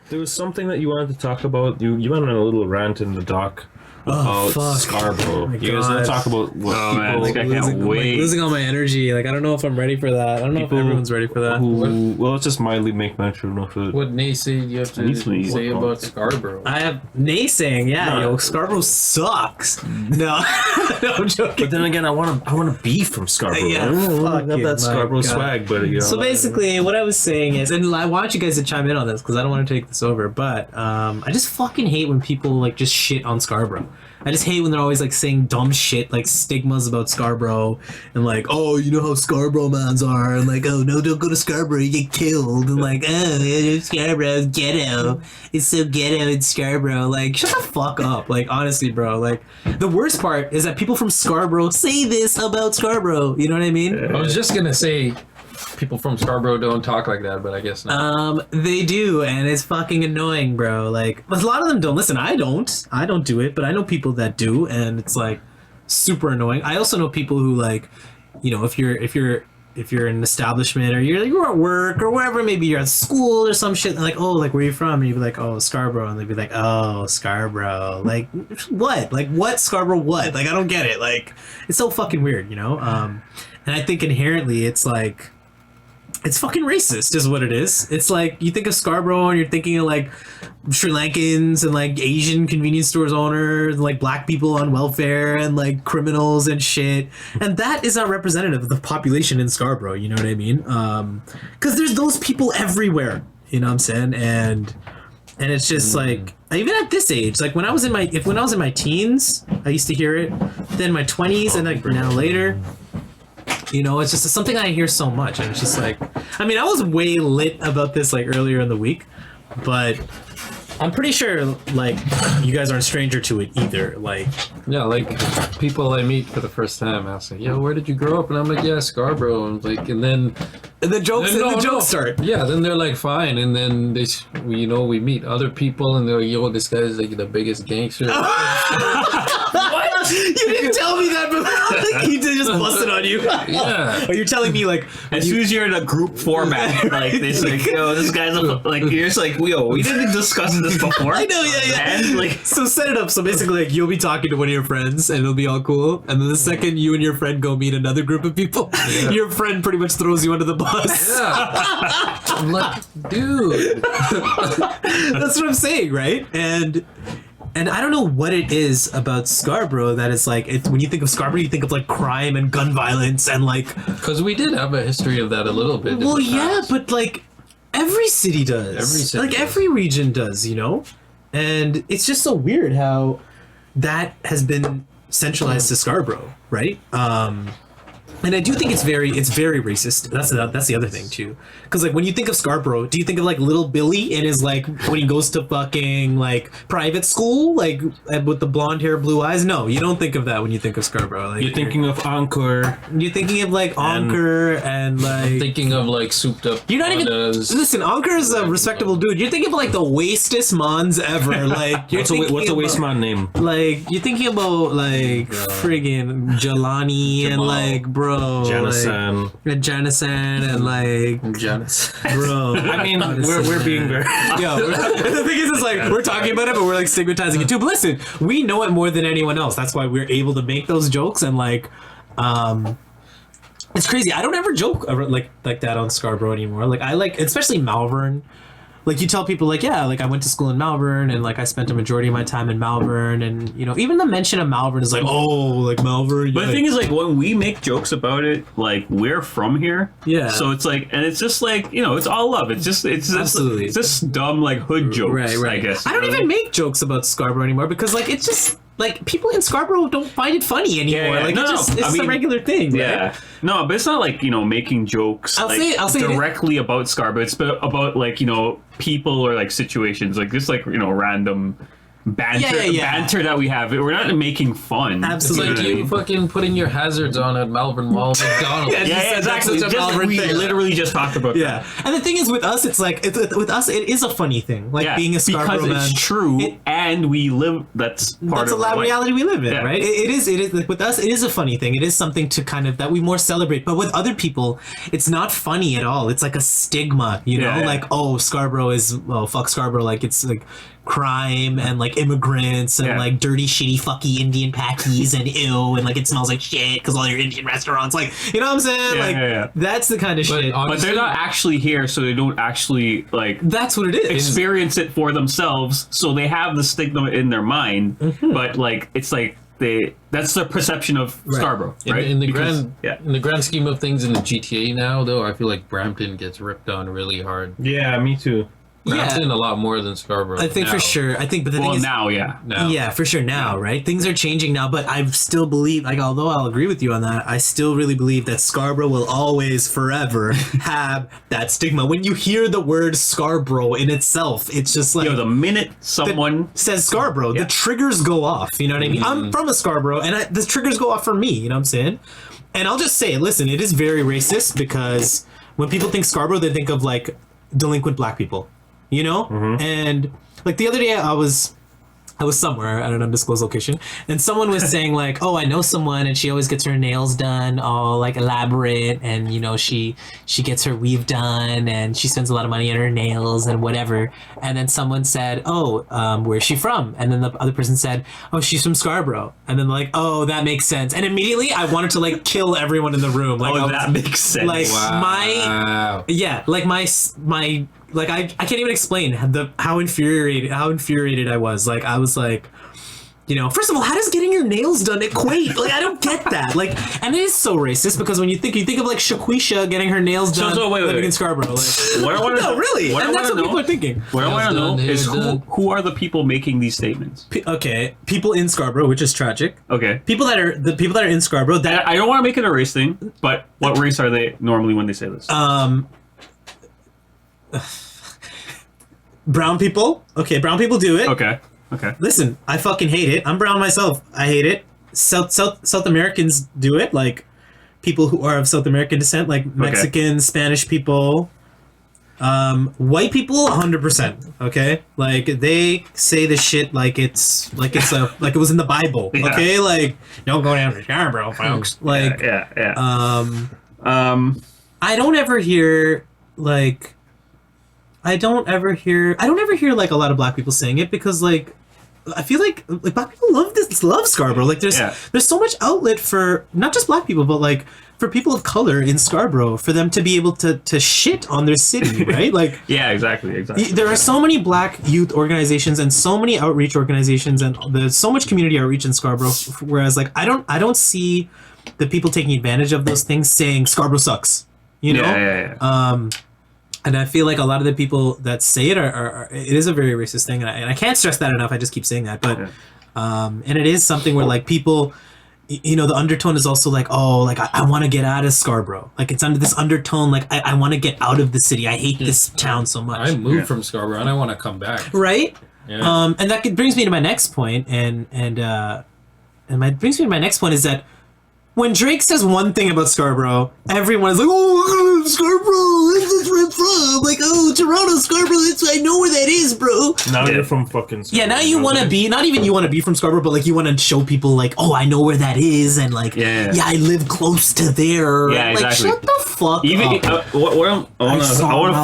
There was something that you wanted to talk about. You went on a little rant in the doc about Scarborough. You guys want to talk about what people... Man, like, I can't wait. Losing all my energy. Like, I don't know if I'm ready for that. I don't know if everyone's ready for that. Well, let's just mildly make mention of it. What naysay you have to say about Scarborough? I have naysaying, yo, Scarborough sucks. No, I'm joking. But then again, I want to be from Scarborough. Yeah, I got that Scarborough swag, but you know. So basically, what I was saying is, and I want you guys to chime in on this because I don't want to take this over, but I just fucking hate when people like just shit on Scarborough. I just hate when they're always like saying dumb shit, like stigmas about Scarborough, and like, oh, you know how Scarborough mans are, and like, oh no, don't go to Scarborough, you get killed, and like, oh, Scarborough's ghetto, it's so ghetto in Scarborough. Like, shut the fuck up. Like, honestly, bro. Like, the worst part is that people from Scarborough say this about Scarborough. You know what I mean? I was just gonna say, people from Scarborough don't talk like that, but I guess not. They do, and it's fucking annoying, bro. Like, a lot of them don't. Listen, I don't do it, but I know people that do, and it's like super annoying. I also know people who, like, you know, if you're in an establishment or you're at work or wherever, maybe you're at school or some shit, like, oh, like, where are you from? And you'd be like, oh, Scarborough, and they'd be like, oh, Scarborough. Like, what? Like, what Scarborough? What? Like, I don't get it. Like, it's so fucking weird, you know. And I think inherently it's like, it's fucking racist is what it is. It's like, you think of Scarborough and you're thinking of like Sri Lankans and like Asian convenience stores owners, and, like black people on welfare and like criminals and shit. And that is not representative of the population in Scarborough, you know what I mean? Because there's those people everywhere, you know what I'm saying? And it's just like, even at this age, like when I was in my teens, I used to hear it. Then my 20s and like now later. You know, it's just something I hear so much, and it's just like, I mean, I was way lit about this like earlier in the week, but I'm pretty sure like you guys aren't a stranger to it either. Like, yeah, like people I meet for the first time, I'll say, "Yo, where did you grow up?" And I'm like, "Yeah, Scarborough." And like, and then the jokes start. Yeah, then they're like, "Fine," and then we meet other people, and they're like, "Yo, this guy's like the biggest gangster." What? You didn't tell me that before. He just busted on you. Yeah. Or you're telling me like as soon as you're in a group format, like this, like, yo, this guy's like, you're just like, yo, we didn't discuss this before. I know, yeah. And like, so set it up. So basically, like, you'll be talking to one of your friends, and it'll be all cool. And then the second you and your friend go meet another group of people, your friend pretty much throws you under the bus. Yeah. I'm like, dude. That's what I'm saying, right? And I don't know what it is about Scarborough that is like, when you think of Scarborough, you think of like crime and gun violence and like... Because we did have a history of that a little bit. Well, yeah, but like every city does. Every region does, you know? And it's just so weird how that has been centralized to Scarborough, right? And I do think it's very racist. That's the other thing too, because like when you think of Scarborough, do you think of like Little Billy and his like when he goes to fucking like private school, like with the blonde hair, blue eyes? No, you don't think of that when you think of Scarborough. Like, you're thinking of Ankur. You're thinking of like Ankur and like. I'm thinking of like souped up. You're not even listen. Ankur is a respectable dude. You're thinking of like the wastest mons ever. Like what's a waste man name? Like you're thinking about like friggin' Jelani and like bro. Janison. Like, Janison and like Janice. Bro. I mean, we're being very the thing is, it's like we're talking about it, but we're like stigmatizing it too. But listen, we know it more than anyone else. That's why we're able to make those jokes and like it's crazy. I don't ever joke like that on Scarborough anymore. Like I like, especially Malvern. Like you tell people like, yeah, like I went to school in Malvern and like I spent a majority of my time in Malvern, and you know, even the mention of Malvern is like, oh, like Malvern. But the thing is, like, when we make jokes about it, like we're from here, yeah. So it's like, and it's just like, you know, it's all love. It's absolutely. It's just dumb like hood jokes, right. I guess. I don't even make jokes about Scarborough anymore because like it's just. Like, people in Scarborough don't find it funny anymore. Yeah. Like, it's a regular thing, right? Yeah. No, but it's not like, you know, making jokes I'll say directly about Scarborough. It's about, like, you know, people or, like, situations. Like, just, like, you know, random banter that we have. We're not making fun. Absolutely. It's like you fucking putting your hazards on at Malvern Mall McDonald's. Yeah, exactly. We literally just talked about that. And the thing is, with us, it's like with us, it is a funny thing. Like being a Scarborough because man. it's true, and we live. That's part of the reality we live in, Yeah. right? It is like, with us, it is a funny thing. It is something to kind of that we more celebrate. But with other people, it's not funny at all. It's like a stigma, you know, like Scarborough is fuck Scarborough, like it's like crime and like immigrants and like dirty shitty fucky Indian patties and and like it smells like shit because all your Indian restaurants, like, you know what I'm saying, that's the kind of shit. But they're not actually here, so they don't actually like that's what it is, experience it for themselves, so they have the stigma in their mind, but like it's like that's their perception of Scarborough, right? In the grand scheme of things in the GTA now, though, I feel like Brampton gets ripped on really hard. Yeah, me too. Brampton a lot lot than Scarborough. I think now. For sure. I think, but the thing is, now, yeah, for sure now, right? Things are changing now, but I still believe, like, although I'll agree with you on that, I still really believe that Scarborough will always, forever have that stigma. When you hear the word Scarborough in itself, it's just like the minute someone says Scarborough, the triggers go off. You know what I mean? I'm from a Scarborough, and the triggers go off for me. You know what I'm saying? And I'll just say, listen, it is very racist because when people think Scarborough, they think of like delinquent black people. You know, and like the other day I was somewhere at an undisclosed location, and someone was saying like, oh, I know someone, and she always gets her nails done all like elaborate, and you know she gets her weave done, and she spends a lot of money on her nails and whatever. And then someone said, oh, where's she from? And then the other person said, oh, she's from Scarborough. And then like, oh, that makes sense. And immediately I wanted to like kill everyone in the room. Like, that makes sense. Like my like I can't even explain how infuriated I was. Like I was like, you know, first of all, how does getting your nails done equate? Like I don't get that. Like, and it is so racist because when you think of like Shaquisha getting her nails done living in Scarborough. Like, what I want to no, really, and that's what people are thinking. What I want to know is who are the people making these statements? Okay, people in Scarborough, which is tragic. Okay, people that are in Scarborough. That I don't want to make it a race thing, but what race are they normally when they say this? Brown people. Okay, brown people do it. Okay. Listen, I fucking hate it. I'm brown myself. I hate it. South Americans do it. Like people who are of South American descent, like Mexicans, Spanish people. White people, 100%. Okay, like they say the shit like it was in the Bible. Yeah. Okay, like don't go down to Scarborough, folks. Like I don't ever hear like. I don't ever hear like a lot of black people saying it because like I feel like black people love Scarborough. Like there's so much outlet for not just black people but like for people of color in Scarborough for them to be able to shit on their city, right? Like exactly. There are so many black youth organizations and so many outreach organizations and there's so much community outreach in Scarborough. Whereas like I don't see the people taking advantage of those things saying Scarborough sucks. You know? And I feel like a lot of the people that say it are it is a very racist thing, and I can't stress that enough. I just keep saying that, but and it is something where like people, you know, the undertone is also like, oh, like I want to get out of Scarborough. Like it's under this undertone, like I want to get out of the city. I hate this town so much. I moved from Scarborough and I want to come back. Right. Yeah. And that brings me to my next point, and brings me to my next point is that. When Drake says one thing about Scarborough, everyone is like, oh, Scarborough, that's where I'm from. Like, oh, Toronto, Scarborough, I know where that is, bro. Now you're from fucking Scarborough. Yeah, now you want to be, not even you want to be from Scarborough, but like you want to show people like, oh, I know where that is. And like, yeah I live close to there. Yeah, like, exactly. Shut the fuck up. What I want to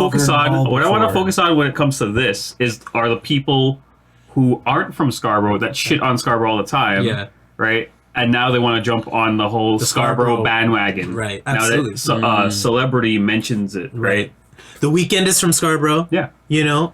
focus on when it comes to this are the people who aren't from Scarborough that shit on Scarborough all the time. Yeah. Right? And now they want to jump on the whole Scarborough bandwagon. Right, absolutely. Now that celebrity mentions it, right? The Weeknd is from Scarborough. Yeah. You know?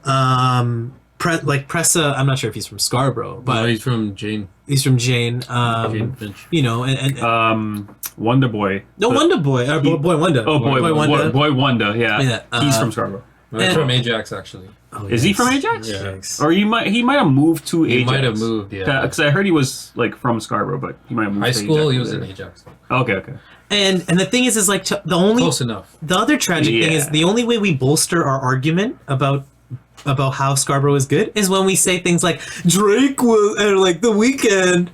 Pressa, I'm not sure if he's from Scarborough, but... No, he's from Jane. Jane Finch. You know, and Wonder Boy. No, Wonder Boy. Boy Wonder. Oh, Boy Wonder, yeah. He's from Scarborough. He's from Ajax, actually. Oh, is he from Ajax? Yes. Or he might have moved to Ajax. He might have moved, yeah. Because I heard he was like from Scarborough, but he might have moved to Ajax. High school, he was in Ajax. Okay. And the thing is like the only close enough. The other tragic thing is the only way we bolster our argument about about how Scarborough is good is when we say things like Drake was or like The Weeknd.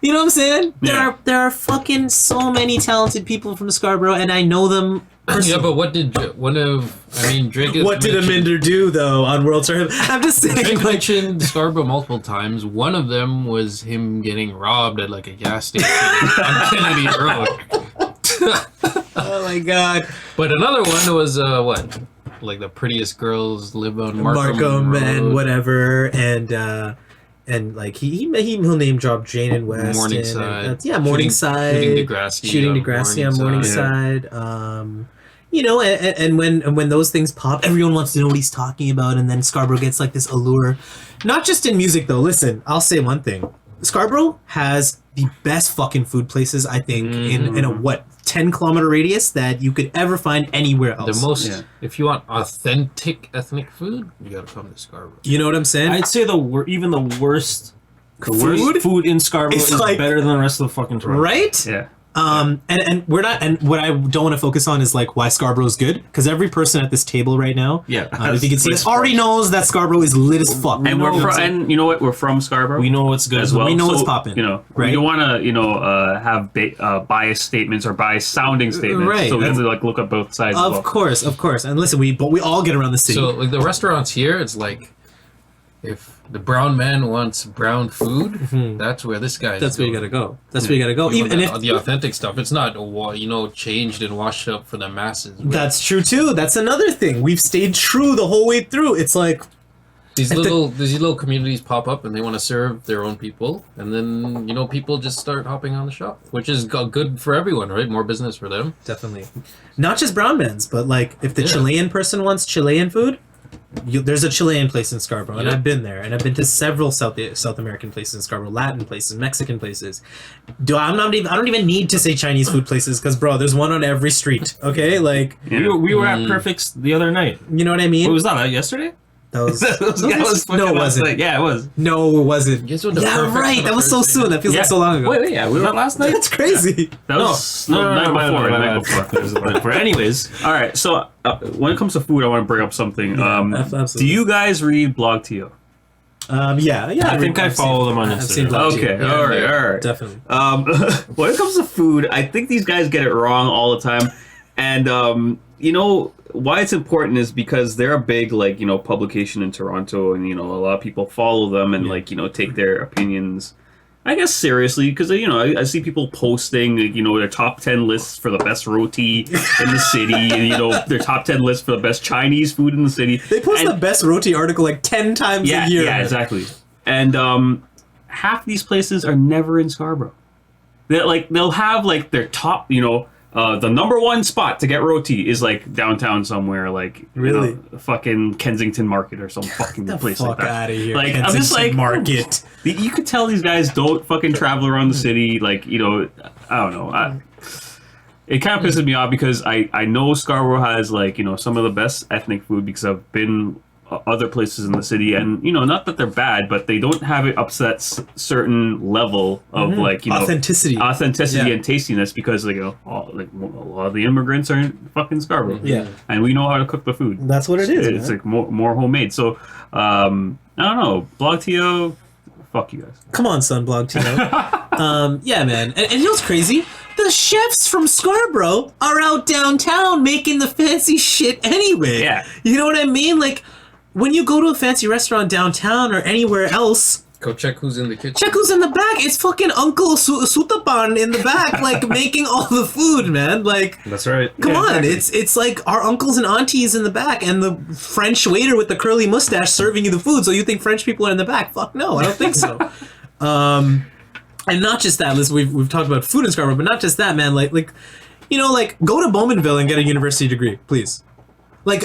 You know what I'm saying? Yeah. There are fucking so many talented people from Scarborough, and I know them. Yeah, but what did Drake? What did Aminder do though on World Tour? I'm just saying. Drake Like, mentioned Scarborough multiple times. One of them was him getting robbed at like a gas station on Kennedy Road. oh my god! But another one was what? Like the prettiest girls live on Markham Road. And whatever, and like he'll name drop Jane and West. Morningside. Morningside. Shooting Degrassi on Morningside. You know, and when those things pop, everyone wants to know what he's talking about, and then Scarborough gets like this allure. Not just in music though. Listen, I'll say one thing. Scarborough has the best fucking food places, I think, in a 10-kilometer radius that you could ever find anywhere else. The most, if you want authentic ethnic food, you gotta come to Scarborough. You know what I'm saying? I'd say even the worst food in Scarborough is like, better than the rest of the fucking Toronto. Right? Yeah. And we're not, and what I don't want to focus on is like why Scarborough's good, because every person at this table right now, if you can see, already knows that Scarborough is lit as fuck. And and you know what? We're from Scarborough. We know what's good as well. We know what's popping. You know, right? We don't want to, have biased statements or biased sounding statements. Right. So we have to like look at both sides. Of course. And listen, we all get around the city. So like the restaurants here, it's like if the brown man wants brown food, that's where this guy. That's where you gotta go. That's where you gotta go. Even if the authentic stuff, it's not changed and washed up for the masses. That's true too. That's another thing. We've stayed true the whole way through. It's like these little communities pop up and they want to serve their own people, and then people just start hopping on the shop, which is good for everyone, right? More business for them. Definitely, not just brown men's, but like if the Chilean person wants Chilean food. There's a Chilean place in Scarborough, and I've been there, and I've been to several South American places in Scarborough, Latin places, Mexican places. I don't even need to say Chinese food places because, bro, there's one on every street. Okay, like we were at Perfect's the other night. You know what I mean? What was that? Yesterday? That was no, it wasn't. Yeah, it was. No, it wasn't. Yeah, right. That was so soon. That feels like so long ago. Wait, we went last night. That's crazy. That was the night before. Anyways, all right. So when it comes to food, I want to bring up something. Absolutely. Do you guys read BlogTO? Yeah. I think I follow them on Instagram. Okay, all right, definitely. When it comes to food, I think these guys get it wrong all the time, and why it's important is because they're a big publication in Toronto, and a lot of people follow them and take their opinions, I guess, seriously, because I see people posting their top 10 lists for the best roti in the city, and their top 10 lists for the best Chinese food in the city. They post the best roti article 10 times a year. Yeah, exactly. And half these places are never in Scarborough. They'll have their top, the number one spot to get roti is downtown somewhere, really fucking Kensington Market or some fucking place like that. Out of here, Kensington I'm just Market. You could tell these guys don't fucking travel around the city. I don't know. It kind of pisses me off because I know Scarborough has some of the best ethnic food because I've been other places in the city, and not that they're bad, but they don't have it up to that certain level of authenticity and tastiness because a lot of the immigrants are in fucking Scarborough, and we know how to cook the food. That's what it is. It's more homemade. So I don't know, BlogTO, fuck you guys. Come on, son, BlogTO. Yeah, man, and you know what's crazy? The chefs from Scarborough are out downtown making the fancy shit anyway. Yeah, you know what I mean? When you go to a fancy restaurant downtown or anywhere else, go check who's in the kitchen. Check who's in the back. It's fucking Uncle Sutapan in the back, making all the food, man. That's right. Come on, exactly. It's our uncles and aunties in the back, and the French waiter with the curly mustache serving you the food. So you think French people are in the back? Fuck no, I don't think so. And not just that. Listen, we've talked about food in Scarborough, but not just that, man. Go to Bowmanville and get a university degree, please.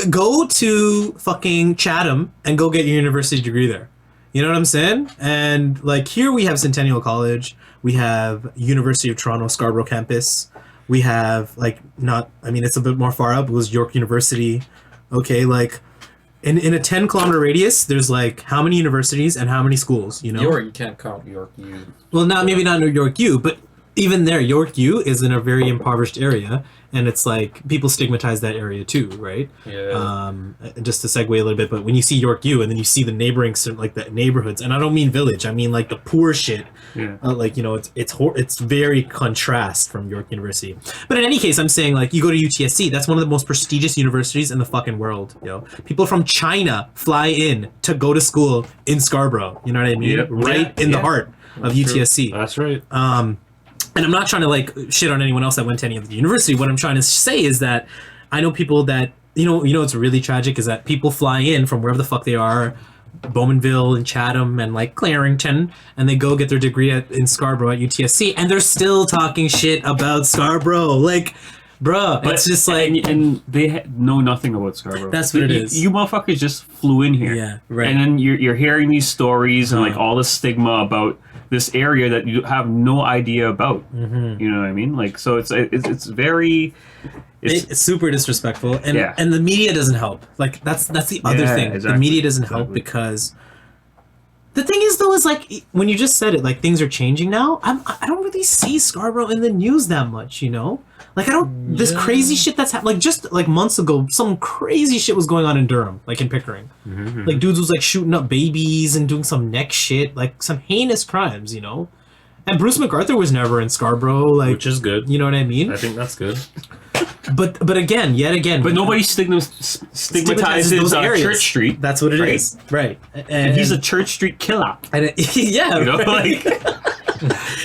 Go to fucking Chatham and go get your university degree there. You know what I'm saying? And here we have Centennial College, we have University of Toronto Scarborough campus, we have it's a bit more far up. It was York University. Okay, in a 10-kilometer radius, there's how many universities and how many schools? York, you can't count York U. Well, maybe not New York U, but even there, York U is in a very impoverished area, and it's like people stigmatize that area too, right? Yeah. Just to segue a little bit, but when you see York U and then you see the neighboring like the neighborhoods, and I don't mean village, I mean like the poor shit. Yeah. Like, you know, it's very contrast from York University. But in any case, I'm saying like you go to UTSC, that's one of the most prestigious universities in the fucking world. You know, people from China fly in to go to school in Scarborough. You know what I mean? Yep. Right in the heart of UTSC. That's right. And I'm not trying to like shit on anyone else that went to any of the university. What I'm trying to say is that I know people that you know what's really tragic is that people fly in from wherever the fuck they are, Bowmanville and Chatham and like Clarington, and they go get their degree in Scarborough at UTSC, and they're still talking shit about Scarborough. Like, bruh, But, it's just like and they know nothing about Scarborough. That's what it is. You motherfuckers just flew in here. Yeah, right. And then you're hearing these stories and like all the stigma about this area that you have no idea about. Mm-hmm. You know what I mean? Like, so it's very. It's super disrespectful, and the media doesn't help. Like that's the other thing. Exactly. The media doesn't help because the thing is though is like when you just said it, like things are changing now. I don't really see Scarborough in the news that much, you know. Like I don't this crazy shit that's happened. Like just like months ago, some crazy shit was going on in Durham, like in Pickering. Mm-hmm. Like dudes was like shooting up babies and doing some neck shit, like some heinous crimes, you know. And Bruce MacArthur was never in Scarborough, like Which is good. You know what I mean? I think that's good. But yet again. But nobody stigmatizes those areas. Church Street. That's what it is, right? And he's a Church Street killer. And yeah, You know, right.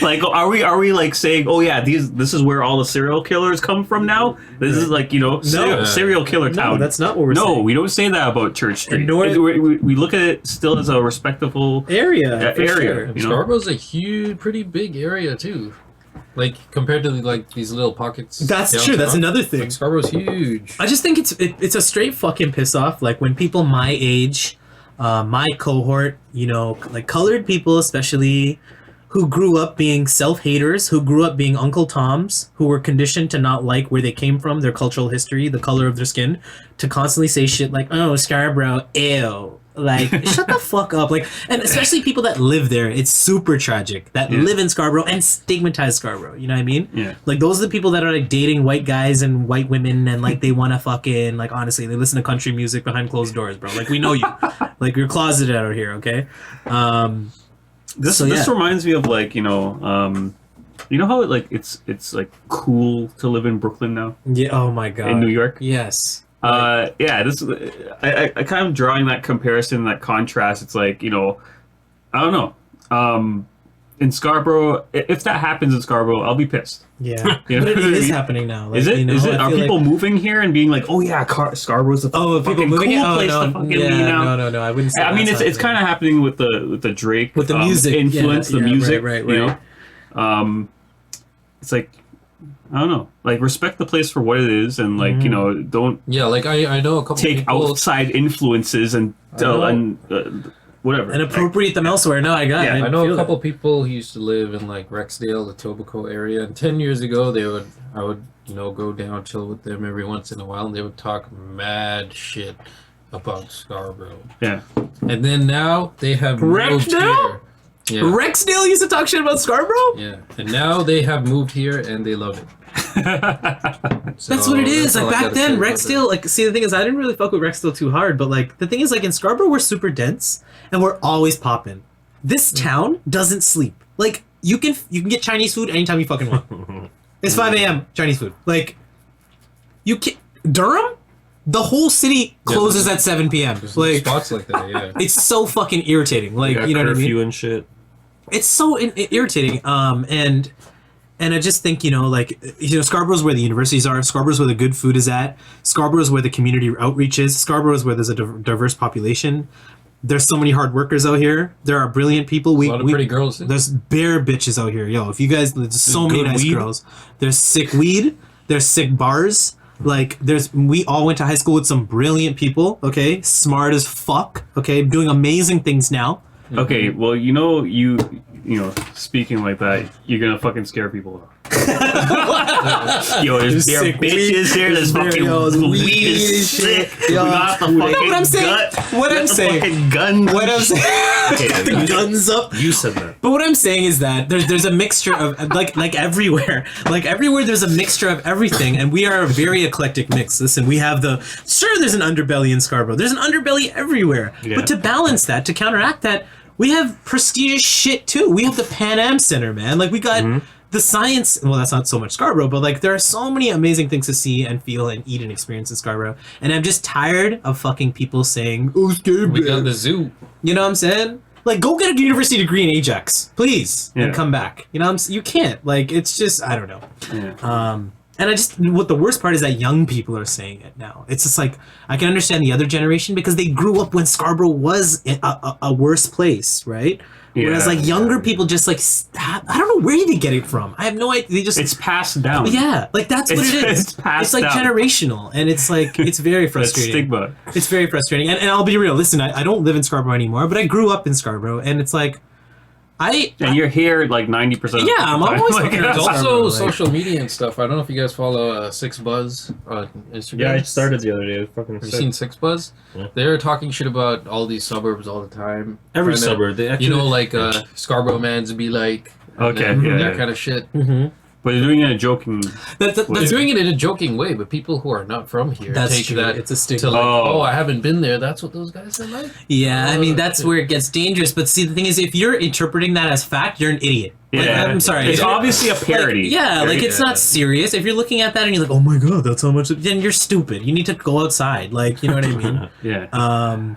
like are we like saying, oh yeah, this is where all the serial killers come from now? This is like, you know, serial killer town. No, that's not what we're saying. No, we don't say that about Church Street. Nor- we look at it still as a respectable area. For sure. You know? Scarborough's a huge, pretty big area too. Like compared to like these little pockets. That's downtown. true. That's another thing. Like, Scarborough's huge. I just think it's a straight fucking piss off. Like when people my age, my cohort, you know, like colored people especially, who grew up being self-haters, who grew up being Uncle Toms, who were conditioned to not like where they came from, their cultural history, the color of their skin, to constantly say shit like, oh, Scarborough, ew. Like, shut the fuck up. Like, and especially people that live there, it's super tragic, that live in Scarborough and stigmatize Scarborough, you know what I mean? Yeah. Like, those are the people that are, like, dating white guys and white women, and, like, they want to fucking, like, honestly, they listen to country music behind closed doors, bro. Like, we know you. Like, you're closeted out here, okay? This reminds me of, like, you know how it, like, it's like cool to live in Brooklyn now? Yeah, oh my god. In New York? Yes. This I kind of drawing that comparison, that contrast. It's like, you know, I don't know. In Scarborough, if that happens in Scarborough, I'll be pissed. Yeah, You know but it what I is mean? happening now. Like, Is it? You know, Is it? I Are feel people like- moving here and being like, oh yeah, Scarborough's the people fucking moving cool here? place Oh, to no, fucking yeah, be now? no, I wouldn't say I mean, that's it's kind of happening with the Drake with the music influence, yeah, the music, right. you know. It's like, I don't know, like respect the place for what it is, and like you know, don't like I know a couple take people outside influences and whatever, and appropriate them elsewhere. No, I got it. Yeah, I know feel a couple that. people who used to live in like Rexdale, the Etobicoke area, and 10 years ago I would you know go down chill with them every once in a while, and they would talk mad shit about Scarborough. Yeah. And then now they have moved Rexdale? here. Yeah. Rexdale used to talk shit about Scarborough? Yeah. And now they have moved here and they love it. That's what it is. Like back then, Rexdale, like, see, the thing is, I didn't really fuck with Rexdale too hard, but like, the thing is, like, in Scarborough, we're super dense and we're always popping. This town doesn't sleep. Like, you can get Chinese food anytime you fucking want. It's 5 a.m. Chinese food. Like, you can Durham? The whole city closes at 7 p.m. There's Like, spots like that, yeah. it's so fucking irritating. Like, you know what I mean? Curfew and shit. It's so irritating. And I just think, you know, like, you know, Scarborough's where the universities are. Scarborough's where the good food is at. Scarborough's where the community outreach is. Scarborough's where there's a diverse population. There's so many hard workers out here. There are brilliant people. A lot of pretty girls. There's bare bitches out here. Yo, if you guys, there's so many nice weed. girls. There's sick weed. There's sick bars. Like, we all went to high school with some brilliant people, okay? Smart as fuck, okay? Doing amazing things now. Okay, well, you know, speaking like that, you're gonna fucking scare people off. Yo, there's bitches here. There's fucking weed is sick. We got the fucking what I'm saying. What I'm saying. Fucking guns. What I'm saying. The guns up. You said that. But what I'm saying is that there's a mixture of like everywhere, there's a mixture of everything, and we are a very eclectic mix. Listen, we have there's an underbelly in Scarborough. There's an underbelly everywhere. Yeah. But to balance that, to counteract that, we have prestigious shit too. We have the Pan Am Center, man. Like we got the science. Well, that's not so much Scarborough, but like there are so many amazing things to see and feel and eat and experience in Scarborough. And I'm just tired of fucking people saying, "Oh, Scarborough." We got the zoo. You know what I'm saying? Like, go get a university degree in Ajax, please, and come back. You know, you can't. Like, it's just, I don't know. Yeah. And what the worst part is that young people are saying it now. It's just like, I can understand the other generation because they grew up when Scarborough was a worse place, right? Yeah, whereas like younger people just like, I don't know where they get it from. I have no idea. It's passed down. Yeah, like that's what it is. It's like down. Generational, and it's like, it's very frustrating. Stigma. It's very frustrating. And I'll be real. Listen, I don't live in Scarborough anymore, but I grew up in Scarborough, and it's like, and you're here like 90%. Yeah, I'm always like, there's also social media and stuff. I don't know if you guys follow Six Buzz on Instagram. Yeah, I started the other day. Have you seen Six Buzz? Yeah. They're talking shit about all these suburbs all the time. Every suburb. They actually, you know, like Scarborough man's be like. Okay, that kind of shit. Mm-hmm. But they're doing it in a joking They're doing it in a joking way, but people who are not from here take true. that it's a stigma. to like, I haven't been there. That's what those guys are like? Yeah, I mean, that's where it gets dangerous. But see, the thing is, if you're interpreting that as fact, you're an idiot. Yeah, like, I'm sorry. It's obviously a parody. Like, it's not serious. If you're looking at that and you're like, oh my god, that's how much, then you're stupid. You need to go outside. Like, you know what I mean? Yeah.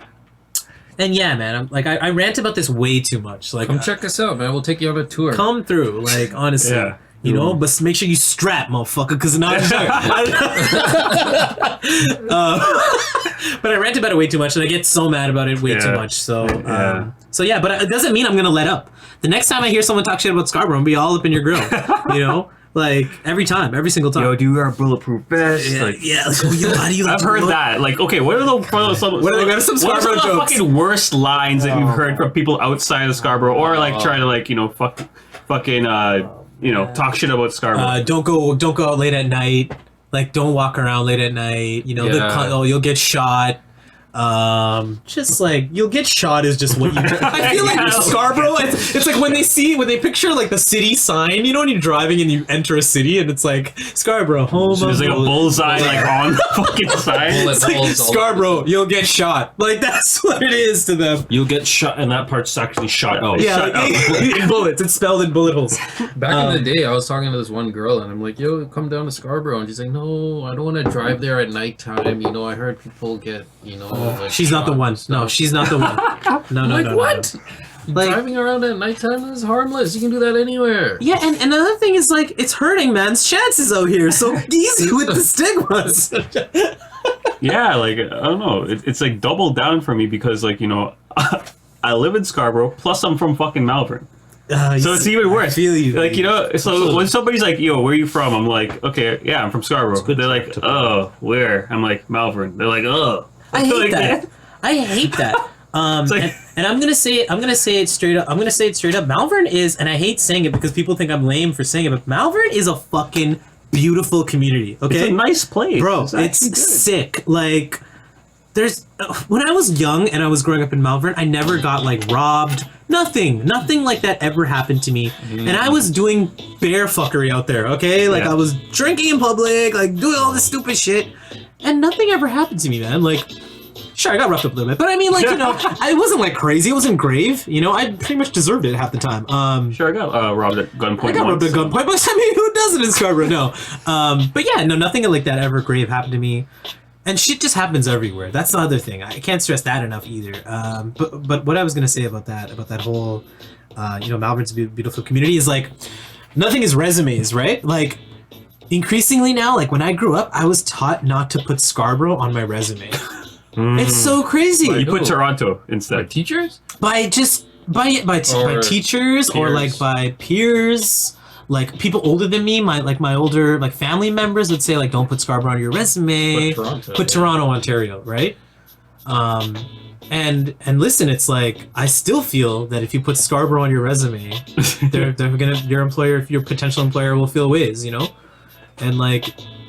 And yeah, man, I rant about this way too much. Like, come check us out, man. We'll take you on a tour. Come through, like, honestly. Yeah. You know, but make sure you strap, motherfucker, because not. But I rant about it way too much, and I get so mad about it way too much. So, yeah, but it doesn't mean I'm gonna let up. The next time I hear someone talk shit about Scarborough, I'm gonna be all up in your grill. You know, like every single time. Yo, do you wear a bulletproof vest? Yeah, like, how do you? I've heard that. Like, okay, what are some Scarborough jokes? Fucking worst lines that you've heard from people outside of Scarborough, or like try to like fucking talk shit about Scarborough. Don't go out late at night. Like, don't walk around late at night. You know, you'll get shot. Just like you'll get shot is just what you. I feel like Scarborough. It's like when they picture like the city sign. You know, when you're driving and you enter a city and it's like Scarborough home. So there's like a bullseye like on the fucking sign. It's like, Scarborough, you'll get shot. Like that's what it is to them. You'll get shot, and that part's actually shot out. Yeah, in bullets. It's spelled in bullet holes. Back in the day, I was talking to this one girl, and I'm like, "Yo, come down to Scarborough," and she's like, "No, I don't want to drive there at nighttime. You know, I heard people get, like, she's not the one. No, she's not the one. No. What? Like, driving around at nighttime is harmless. You can do that anywhere. Yeah, and another thing is like it's hurting man's chances out here. So easy with the stigmas. Yeah, like I don't know. It's like double down for me because like I live in Scarborough. Plus I'm from fucking Malvern. So it's even worse. I feel you. Like, so when somebody's like, yo, where are you from? I'm like, okay, yeah, I'm from Scarborough. They're like, oh, where? I'm like, Malvern. They're like, oh. I hate that. I hate that. And I'm gonna say it straight up. Malvern is, and I hate saying it because people think I'm lame for saying it, but Malvern is a fucking beautiful community. Okay, it's a nice place, bro. It's sick. Like, when I was young and I was growing up in Malvern, I never got like robbed. Nothing like that ever happened to me. And I was doing bear fuckery out there. Okay, like I was drinking in public, like doing all this stupid shit, and nothing ever happened to me, man. Like. Sure, I got roughed up a little bit, but I mean, like, I wasn't like crazy. It wasn't grave. I pretty much deserved it half the time. Sure, I got robbed at gunpoint. I got robbed at gunpoint, but I mean, who doesn't in Scarborough? No. But yeah, no, nothing like that ever grave happened to me, and shit just happens everywhere. That's the other thing. I can't stress that enough either. But what I was gonna say about that whole, Malvern's a beautiful community is like, nothing is resumes, right? Like. Increasingly now, like when I grew up, I was taught not to put Scarborough on my resume. It's so crazy. You put Toronto instead. By teachers? By teachers or like by peers, like people older than me. My older like family members would say like, don't put Scarborough on your resume. Put Toronto, Ontario, right? And listen, it's like I still feel that if you put Scarborough on your resume, they're gonna your potential employer will feel ways, you know, and like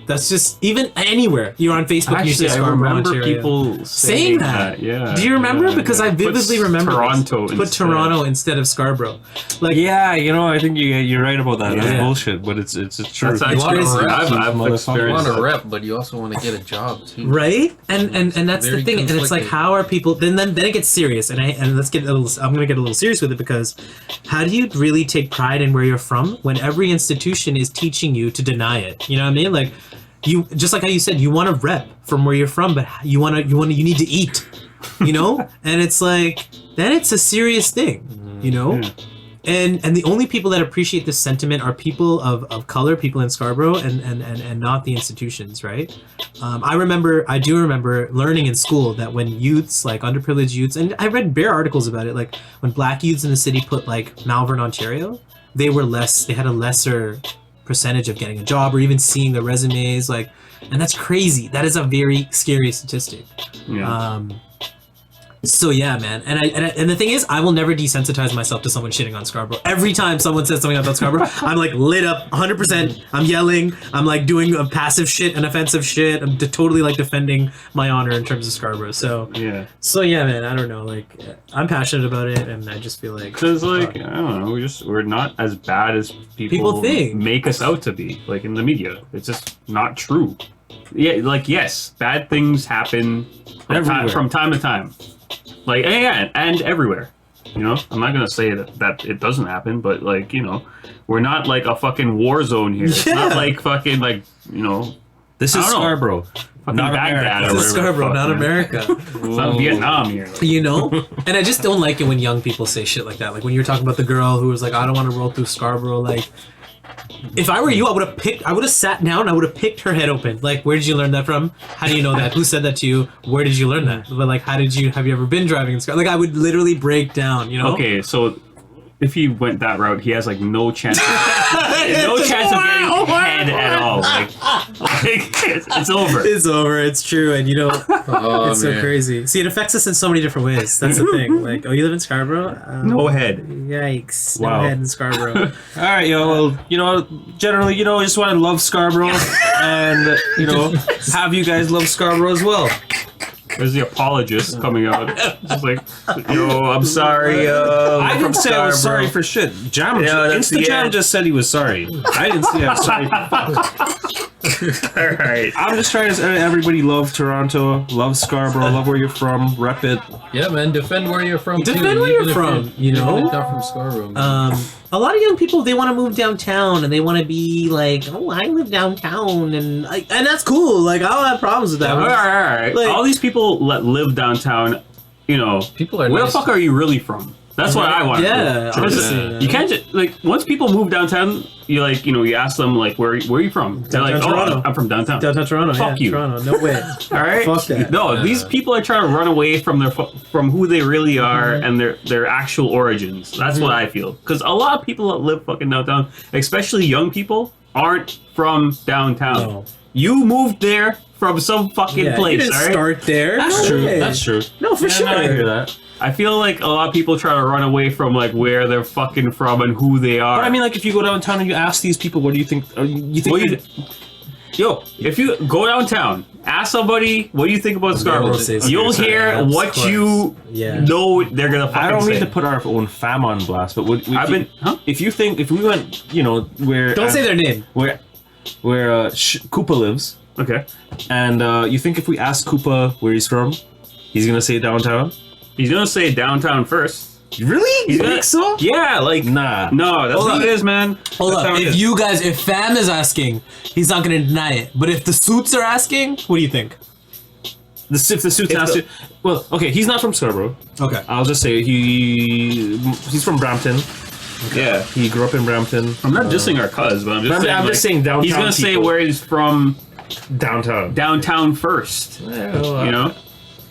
that's just even anywhere you're on Facebook. Actually, you see Scarborough, I remember Ontario. people saying that. Yeah. Do you remember? Yeah, because I vividly remember Toronto. put Toronto instead of Scarborough. Like yeah, you know, I think you're right about that. Yeah. That's bullshit, but it's true. That's actually I've You experienced want to that. rep, but you also want to get a job too. right, and that's the Very thing. And it's like, conflicted. how are people? Then it gets serious, and let's get a little. I'm gonna get a little serious with it because how do you really take pride in where you're from when every institution is teaching you to deny it? You know what I mean? Like. You just like how you said you want to rep from where you're from, but you need to eat, you know, and it's like then it's a serious thing, you know, and the only people that appreciate this sentiment are people of color, people in Scarborough, and not the institutions, right? I do remember learning in school that when youths, like underprivileged youths, and I read bare articles about it, like when black youths in the city put like Malvern, Ontario, they had a lesser percentage of getting a job or even seeing the resumes, like, and that's crazy. That is a very scary statistic. Yeah. So yeah, man, and the thing is, I will never desensitize myself to someone shitting on Scarborough. Every time someone says something about Scarborough, I'm like lit up, 100%. I'm yelling. I'm like doing a passive shit, an offensive shit. I'm totally like defending my honor in terms of Scarborough. So Yeah. man, I don't know. Like, I'm passionate about it, and I just feel like Because like I don't know, we're not as bad as people think. make us out to be. Like in the media, it's just not true. Yeah, like yes, bad things happen from time to time. Like and everywhere. You know, I'm not gonna say that it doesn't happen, but like, you know, we're not like a fucking war zone here. It's not like fucking like, you know, This is Scarborough, not Baghdad. this is Scarborough, not America. It's not Vietnam here. You know? And I just don't like it when young people say shit like that. Like when you were talking about the girl who was like, I don't want to roll through Scarborough. Like, if I were you, I would have sat down and I would have picked her head open. Like, where did you learn that from? How do you know that? Who said that to you? Where did you learn that? But like, have you ever been driving in Scarborough? Like, I would literally break down, you know? Okay, so if he went that route, he has like no chance of getting head at all. Like it's over. It's over. It's true. And you know, Oh, it's so man. crazy. See, it affects us in so many different ways. That's the thing. Like, oh, you live in Scarborough? No head. Yikes. Wow. No head in Scarborough. All right, yo. Well, you know, generally, you know, I just want to love Scarborough, and you know, have you guys love Scarborough as well. There's the apologist coming out. Just like, yo, I'm sorry. I didn't say I was Scarborough. sorry for shit. Jam, Yeah, that's the Instagram end. just said he was sorry. I didn't say I'm sorry for fuck. All right. I'm just trying to say everybody love Toronto, love Scarborough, love where you're from, rep it. Yeah, man, defend where you're from. Defend too, where even you're if from, you even know? if you're not from Scarborough. Man. A lot of young people, they want to move downtown and they want to be like, oh, I live downtown, and that's cool. Like, I don't have problems with that. All right. Like- All these people that live downtown, you know, People are where nice. the fuck are you really from? That's what I want. Yeah, honestly, You can't just like once people move downtown, you like, you know, you ask them like where are you from? They're like, Downtown oh, Toronto. I'm from downtown. Downtown Toronto. Fuck yeah, you. Toronto. No way. All right. Fuck that. No, these people are trying to run away from from who they really are and their actual origins. That's what I feel. Because a lot of people that live fucking downtown, especially young people, aren't from downtown. No. You moved there from some fucking Yeah, place. you didn't all right. start there. That's No true. way. That's true. No, for sure. I hear that. I feel like a lot of people try to run away from like where they're fucking from and who they are. But I mean, like, if you go downtown and you ask these people, what do you think? You think? Well, yo, if you go downtown, ask somebody what do you think about Scarborough. will say You'll Scarborough. hear Of what course. you Yeah. know they're gonna fucking I don't say. mean to put our own fam on blast, but I've been, huh? if you think if we went, you know, where Don't say their name. where Koopa lives, Okay. and you think if we ask Koopa where he's from, he's gonna say downtown. He's gonna say downtown first. Really? He's You gonna, think so? Yeah, like Nah. no, that's Hold what up. it is, man. Hold That's how up. it If is. if fam is asking, he's not going to deny it. But if the suits are asking, what do you think? If the suit's If asked the- it. Well, okay, he's not from Scarborough. Okay. I'll just say he's from Brampton. Yeah. He grew up in Brampton. I'm not dissing our cuz, but I'm just saying. I'm like, just saying downtown. he's gonna say people. where he's from downtown. downtown first. Yeah, well, You know?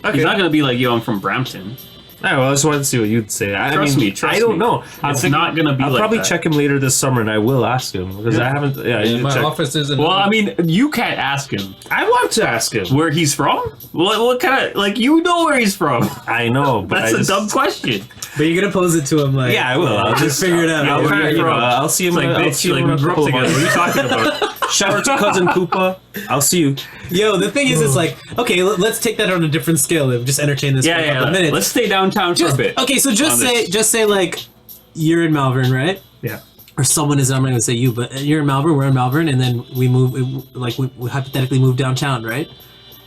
Okay. He's not gonna be like, yo, I'm from Brampton. well, I just wanted to see what you'd say. Trust me. I don't know. It's not gonna be. I'll like probably that. check him later this summer, and I will ask him because I haven't. Yeah, I need to my check. office isn't. Well, I mean, you can't ask him I want to ask him. where he's from. What kind of you know where he's from? I know, but That's a dumb question. But you're gonna pose it to him like, Yeah, I will. I'll just figure it out. Yeah, Right? where you're from. I'll see him. It's like, I'll bitch, see him like in we a grew up couple of together. What are you months. talking about? Shout out to cousin Koopa. I'll see you. Yo, the thing is, it's like, okay, let's take that on a different scale. Just entertain this for a couple of minutes. Let's stay downtown for a bit. Okay, so just say like you're in Malvern, right? Yeah. Or someone is. I'm not gonna say you, but you're in Malvern. We're in Malvern, and then we move. We hypothetically move downtown, right?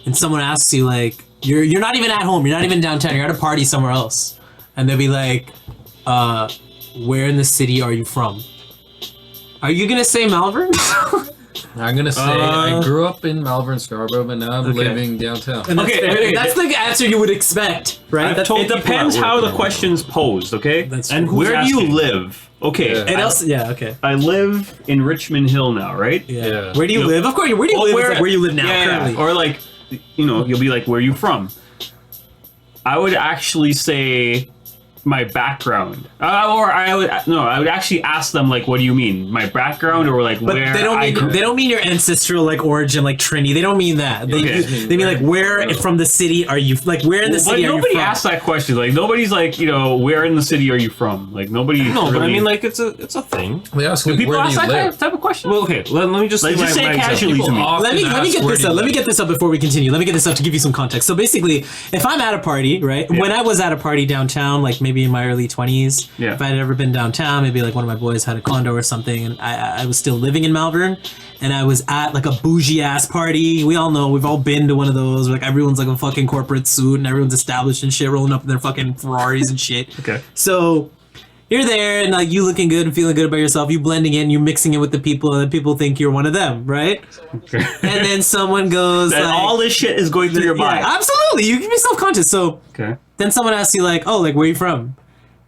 And someone asks you like, you're not even at home. You're not even downtown. You're at a party somewhere else, and they'll be like, where in the city are you from? Are you gonna say Malvern? I'm gonna say I grew up in Malvern, Scarborough, but now I'm living downtown. Okay, That's the answer you would expect, right? It depends how the question's posed, okay? That's and true. where do you asking? live? Okay. Yeah. And else, yeah, okay. I live in Richmond Hill now, right? Yeah. Where do you live? Of course, where do you live? Is like where you live now, currently. Or like, you'll be like, where are you from? I would actually say my background, or I would actually ask them like, what do you mean, my background, or like But where they don't mean your ancestral like origin, like Trinity. They don't mean that. They mean like where from the city are you? Like where in the city are you from? Nobody asks that question. Like nobody's like, where in the city are you from? Like nobody. No, but really, I mean, like it's a thing. They ask do like, people where do ask you that live? type of question? Well, okay. Let me just Like, say just say my casually example. to me. Often Let me ask, get where this do up. you Let me live? get this up before we continue. Let me get this up to give you some context. So basically, if I'm at a party, right? When I was at a party downtown, like maybe in my early 20s, Yeah. if I had ever been downtown, maybe like one of my boys had a condo or something, and I was still living in Malvern, and I was at like a bougie ass party. We all know, we've all been to one of those. Where, like everyone's like a fucking corporate suit, and everyone's established and shit, rolling up in their fucking Ferraris and shit. Okay. So you're there, and like you looking good and feeling good about yourself. You blending in, you mixing in with the people, and people think you're one of them, right? Okay. And then someone goes, That like, all this shit is going through your mind. yeah, absolutely. You can be self-conscious. So Okay. then someone asks you like, "Oh, like where are you from?"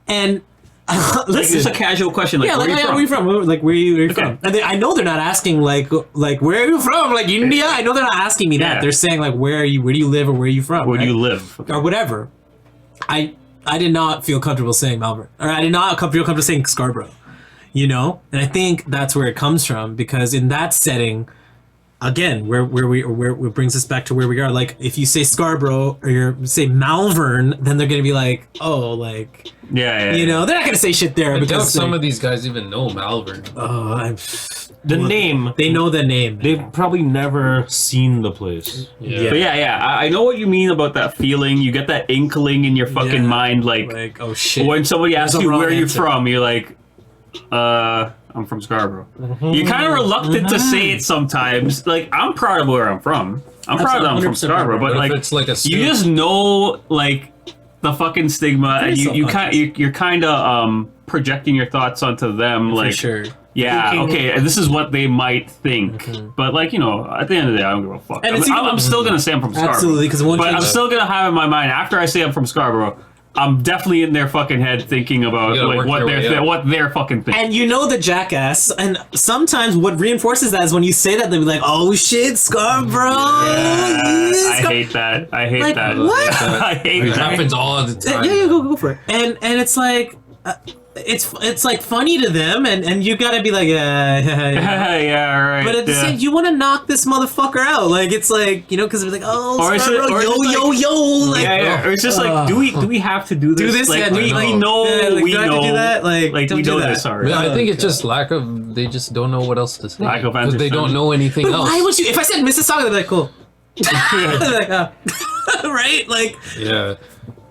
And Like listen, just a casual question, like yeah, where like are you from? where are you from? Like where are you Okay. from? And I know they're not asking like where are you from? Like India. I know they're not asking me that. Yeah. They're saying like where are you? Where do you live? Or where are you from? Where do right? you live? Okay. Or whatever. I did not feel comfortable saying Malvern, or I did not feel comfortable saying Scarborough. And I think that's where it comes from, because in that setting, again, where it brings us back to where we are. Like if you say Scarborough or you say Malvern, then they're gonna be like, oh, like Yeah. they're not gonna say shit there I doubt because some like, of these guys even know Malvern. The name. they know the name. They've probably never seen the place. Yeah. But I know what you mean about that feeling. You get that inkling in your fucking Yeah. mind, like oh shit. when somebody asks a you wrong where you're answer. from, you're like, I'm from Scarborough. You're kind of reluctant to say it sometimes. Like, I'm proud of where I'm from. I'm proud that I'm from 100% Scarborough, but But like, if it's like a you just know like the fucking stigma, and you're kind of projecting your thoughts onto them, like, For sure. yeah, Thinking- okay, and this is what they might think. But like, at the end of the day, I don't give a fuck. And it's even- I'm still gonna say I'm from Scarborough. Absolutely, because one But thing- I'm still gonna have in my mind after I say I'm from Scarborough, I'm definitely in their fucking head thinking about You gotta like work what your way they're up. what they're fucking thinking. And the jackass, and sometimes what reinforces that is when you say that, they'll be like, "Oh shit, Scarborough!" I hate that. I hate Like, that. what? I hate It that. happens all the time. Yeah, go for it. And it's like, it's like funny to them, and you gotta be like, yeah. Yeah, right. But at the yeah. same, you want to knock this motherfucker out. Like it's like because they're like, "Oh, Or is it- Scarborough, or is yo, it yo, like- yo!" Like, Yeah. Or it's just like, do we have to do this? do this? Like, Yeah, we I know, Yeah, like, we do I have know to do that? Like, we don't do know that. this already. Yeah, I think it's Okay. just lack of. They just don't know what else to say. Lack of because they don't know anything But else. why would you? If I said Mississauga, they'd be like, "Cool." Like, right? Like, Yeah.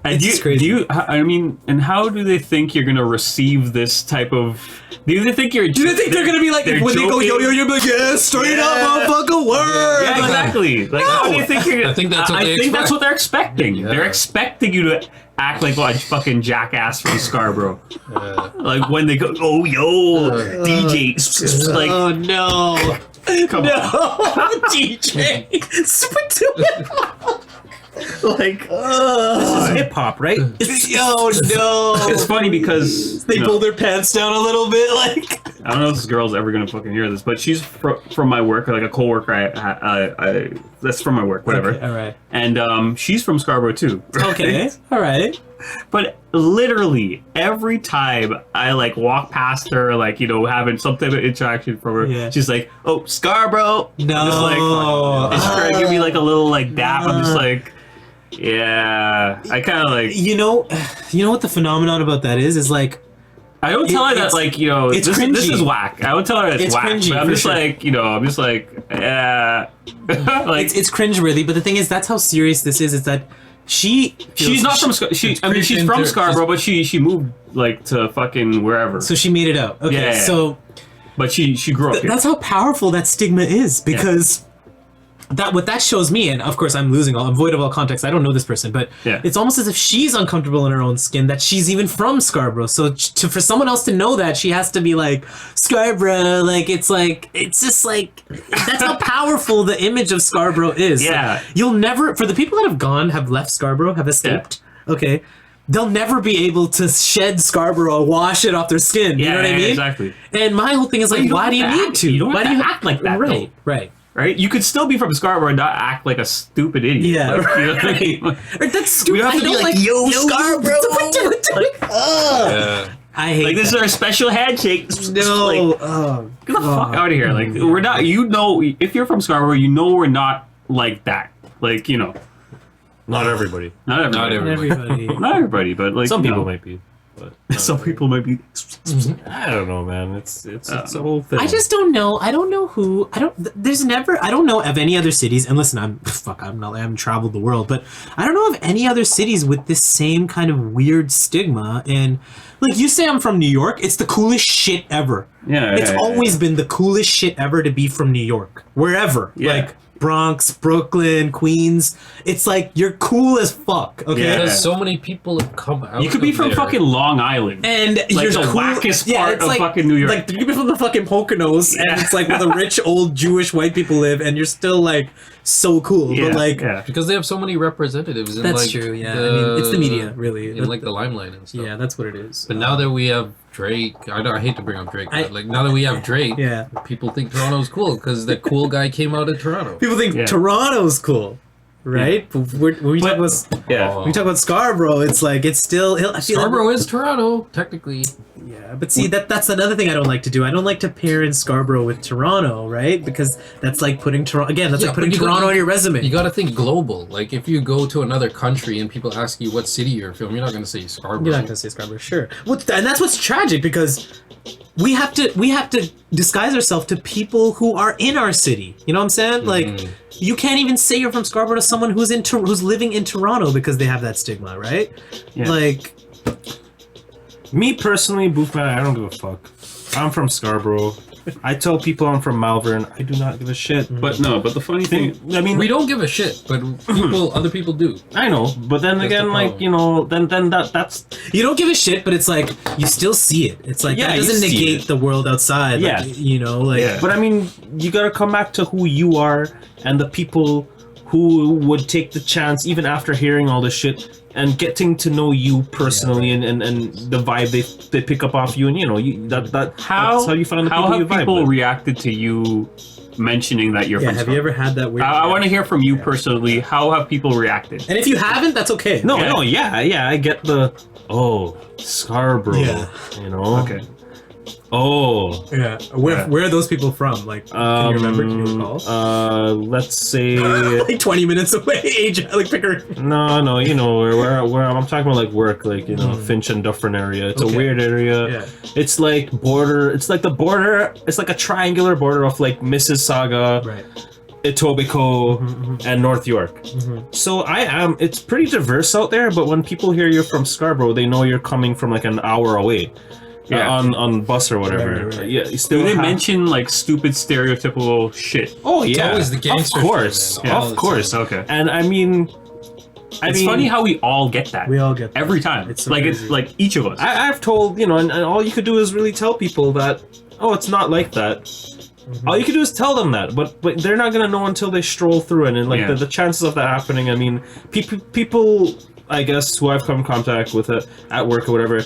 And It's do you, just crazy. do you? I mean, and how do they think you're gonna receive this type of? Do they think you're? do you think they're gonna be like they're when they go joking? yo yo? You're like, "Yeah, straight up, Yeah. motherfucker, word." Yeah, exactly. Like, how do you think you're? I think that's what I they think that's expect. what they're expecting. Yeah. They're expecting you to act like a fucking jackass from Scarborough. Yeah. Like when they go, oh yo, DJ, like, Oh no. come on, DJ. like. This is hip hop, right? Yo, no. It's funny because They pull their pants down a little bit, like. I don't know if this girl's ever gonna fucking hear this, but she's from my work, like a coworker. I that's from my work, whatever. Okay, all right. And she's from Scarborough too. Okay, all right. But literally every time I like walk past her, like, you know, having some type of interaction from her, she's like, "Oh, Scarborough." No. I'm just like, and she's trying to give me like a little like dap. I'm just like, yeah. I kind of like. You know what the phenomenon about that is like. I don't tell her that, like, you know, this is whack. I would tell her it's whack. Cringy, but I'm just like, you know, I'm just like, yeah. Like, it's cringeworthy, but the thing is, that's how serious this is that she's not from she's from Scarborough, but she moved, like, to fucking wherever. So she made it out. Okay, yeah. So... But she grew up here. That's how powerful that stigma is, because... What that shows me, and of course I'm void of all context, I don't know this person, but it's almost as if she's uncomfortable in her own skin that she's even from Scarborough. So for someone else to know that, she has to be like, Scarborough, like, it's just like, that's how powerful the image of Scarborough is. Yeah. Like, you'll never, for the people that have left Scarborough, have escaped, okay, they'll never be able to shed Scarborough, wash it off their skin. You know what I mean? Exactly. And my whole thing is like, why do you need to? You don't have to act like that, right, though. Right? You could still be from Scarborough and not act like a stupid idiot. Yeah, like, right. You know what I mean? Or that's stupid. We have to be like, yo, Scarborough! I hate this is our special handshake. No. Like, get the fuck out of here. Like, we're not, you know, if you're from Scarborough, you know we're not like that. Like, you know. Not everybody. Not everybody, but like, some people might be. But some people might be. I don't know, man. It's a whole thing. I just don't know. I don't know who. I don't know of any other cities. And listen, I haven't traveled the world, but I don't know of any other cities with this same kind of weird stigma. And like you say, I'm from New York. It's the coolest shit ever. Yeah, it's always been the coolest shit ever to be from New York. Wherever, like Bronx, Brooklyn, Queens. It's like you're cool as fuck. Okay, because so many people have come out. You could be from fucking Long Island, and like you're the cool. wackest part of like, fucking New York. Like you could be from the fucking Poconos, and it's like where the rich old Jewish white people live, and you're still like so cool. But like, because they have so many representatives. In, that's like, true. Yeah, I mean, it's the media, really, in like the limelight and stuff. Yeah, that's what it is. But now that we have Drake, I hate to bring up Drake, but like now that we have Drake, people think Toronto's cool because the cool guy came out of Toronto. People think Toronto's cool, right? But when we talk about Scarborough, it's like it's still Scarborough is Toronto technically. Yeah, but see that's another thing I don't like to do. I don't like to pair in Scarborough with Toronto, right? Because that's like putting Toronto again. That's like putting Toronto on your resume. You got to think global. Like if you go to another country and people ask you what city you're from, you're not going to say Scarborough. You're not going to say Scarborough, sure. And that's what's tragic because we have to disguise ourselves to people who are in our city. You know what I'm saying? Like you can't even say you're from Scarborough to someone who's living in Toronto because they have that stigma, right? Yeah. Like. Me personally, Boofman, I don't give a fuck. I'm from Scarborough. I tell people I'm from Malvern. I do not give a shit. But the funny thing, I mean, we don't give a shit, but other people do. I know, but then again, like, you know, then that's you don't give a shit, but it's like you still see it. It's like that doesn't negate the world outside. Yeah, like, you know, like. But I mean, you gotta come back to who you are and the people who would take the chance, even after hearing all this shit, and getting to know you personally and the vibe they pick up off you, and you know that's how you find the people you vibe with. How have people reacted to you mentioning that you're from Scarborough? Have you ever had that weird? I want to hear from you personally. How have people reacted? And if you haven't, that's okay. No, I get the Scarborough. Yeah. You know. Okay. Oh. Yeah. Where are those people from? Like, can you remember? Can you recall? Let's say like 20 minutes away. Age, like Picker. No. You know where I'm talking about, like work, like, you know, Finch and Dufferin area. It's a weird area. Yeah. It's like border. It's like the border. It's like a triangular border of like Mississauga, right, Etobicoke, and North York. So it's pretty diverse out there. But when people hear you're from Scarborough, they know you're coming from like an hour away. Yeah, on bus or whatever. Right. Yeah, do they mention like stupid stereotypical shit? Oh yeah, it's always the gangster. Of course, of course. Okay. And I mean, it's funny how we all get that. We all get that. Every time. It's so like crazy. It's like each of us. I've told, you know, and all you could do is really tell people that, oh, it's not like that. All you can do is tell them that, but they're not gonna know until they stroll through it, and like the chances of that happening. I mean, people, I guess, who I've come in contact with at work or whatever.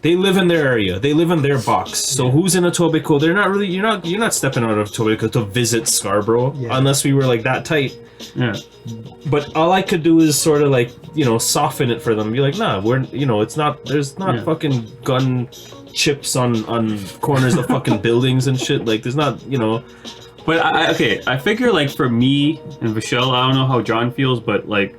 They live in their area. They live in their box. So who's in Etobicoke? They're not really. You're not stepping out of Etobicoke to visit Scarborough unless we were like that tight. Yeah. But all I could do is sort of like soften it for them. Be like, nah, we're it's not. There's not fucking gun chips on corners of fucking buildings and shit. Like there's not But I figure like for me and Michelle, I don't know how John feels, but like.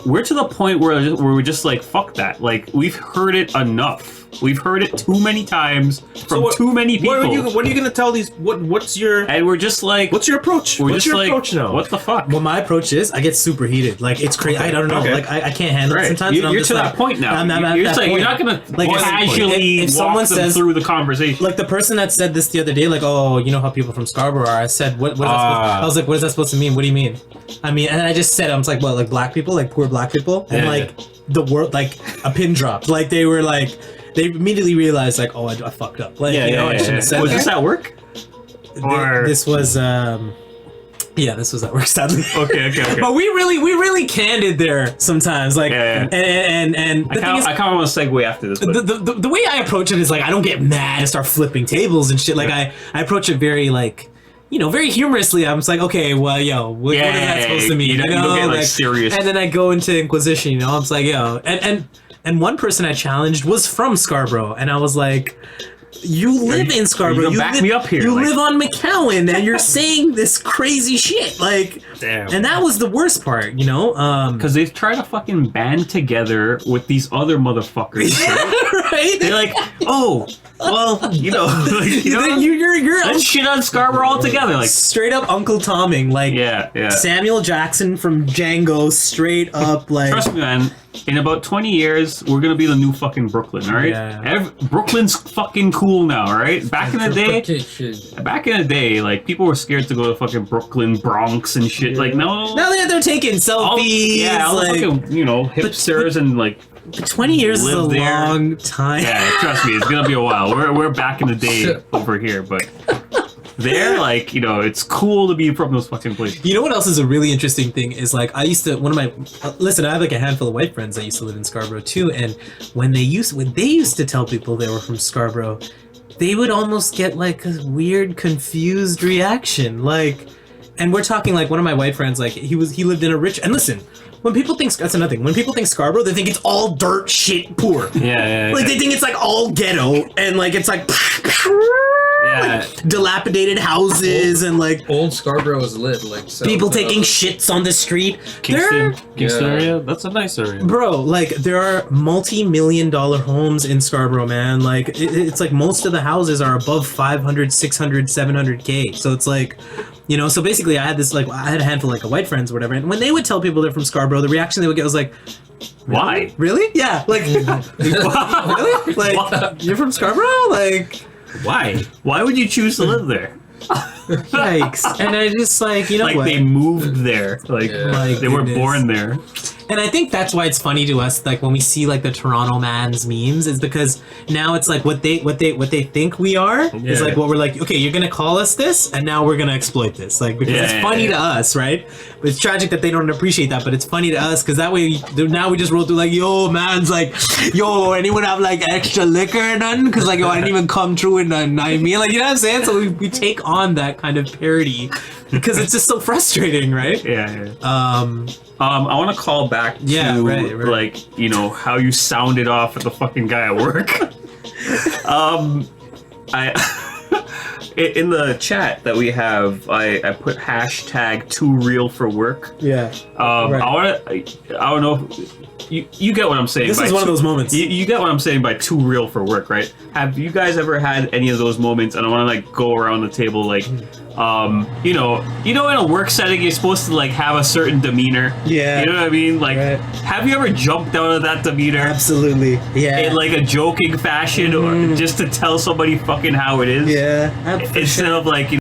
We're to the point where we're just like, fuck that. Like, we've heard it enough. We've heard it too many times from too many people. What are you gonna tell these? What's your? And we're just like, what's your approach? What's your approach now? What the fuck? Well, my approach is I get super heated. Like it's crazy. I don't know. Okay. Like I can't handle it sometimes. You're to that point now. You're not gonna like casually if walk someone them says through the conversation. Like the person that said this the other day, like, oh, you know how people from Scarborough are. I said, what is that I was like, what is that supposed to mean? What do you mean? I mean, and I just said, I was like, what, like black people, like poor black people, and like the word, like a pin dropped. Like they were like. They immediately realized, like, oh, I fucked up. Like, I shouldn't have said Was that. this at work? Or This was, this was at work, sadly. Okay. But we really candid there sometimes, like, and the thing is, I kind of want to segue after this. But the way I approach it is like I don't get mad and start flipping tables and shit. Like I approach it very like. Very humorously. I'm just like, okay, well, what is that supposed to mean? You don't get like serious. And then I go into Inquisition. I'm just like, and one person I challenged was from Scarborough, and I was like, you live in Scarborough. You back me up here. You live on McCowan, and you're saying this crazy shit. Like, damn. And that was the worst part, because they've tried to fucking band together with these other motherfuckers. Right? They're like, oh. Well, you're let's shit on Scarborough altogether, like straight up Uncle Tomming, like Samuel Jackson from Django, straight up like. Trust me, man. In about 20 years, we're gonna be the new fucking Brooklyn, all right? Yeah. Brooklyn's fucking cool now, all right? Back in the day, like people were scared to go to fucking Brooklyn, Bronx, and shit. Like no. Now they're taking selfies. All the fucking hipsters and like. 20 years is a long time. Yeah, trust me, it's gonna be a while. We're back in the day over here, but they're like, it's cool to be from those fucking places. You know what else is a really interesting thing is like I used to listen. I have like a handful of white friends that used to live in Scarborough too, and when they used to tell people they were from Scarborough, they would almost get like a weird, confused reaction, like. And we're talking like one of my white friends, like he lived in a rich. And listen, when people think that's another thing. When people think Scarborough, they think it's all dirt, shit, poor. Yeah. Like they think it's like all ghetto and like it's like dilapidated houses and like old Scarborough is lit. Like people taking shits on the street. Kingston area. That's a nice area, bro. Like there are multi-million-dollar homes in Scarborough, man. Like it's like most of the houses are above 500, 600, 700K. So it's like. So basically I had a handful of white friends or whatever, and when they would tell people they're from Scarborough, the reaction they would get was like, why? Really? Yeah, like, really? Like, you're from Scarborough? Like, why? Why would you choose to live there? Yikes. And I just like, like what? They moved there. Like, they were born there. And I think that's why it's funny to us, like when we see like the Toronto man's memes, is because now it's like what they think we are is like what we're like. Okay, you're gonna call us this, and now we're gonna exploit this, like because it's funny to us, right? But it's tragic that they don't appreciate that, but it's funny to us because that way now we just roll through like, yo, man's like, yo, anyone have like extra liquor or nothing? Because like, yo, I didn't even come through and I mean, like, you know what I'm saying? So we take on that kind of parody because it's just so frustrating, right? Yeah. I want to call back to like how you sounded off at the fucking guy at work. In the chat that we have, I put hashtag too real for work. Yeah. I don't know. You get what I'm saying. This is one of those moments. You get what I'm saying by too real for work, right? Have you guys ever had any of those moments? And I want to like go around the table, like, in a work setting, you're supposed to like have a certain demeanor. Yeah. You know what I mean? Like, have you ever jumped out of that demeanor? Absolutely. Yeah. In like a joking fashion, or just to tell somebody fucking how it is? Yeah. Instead of like.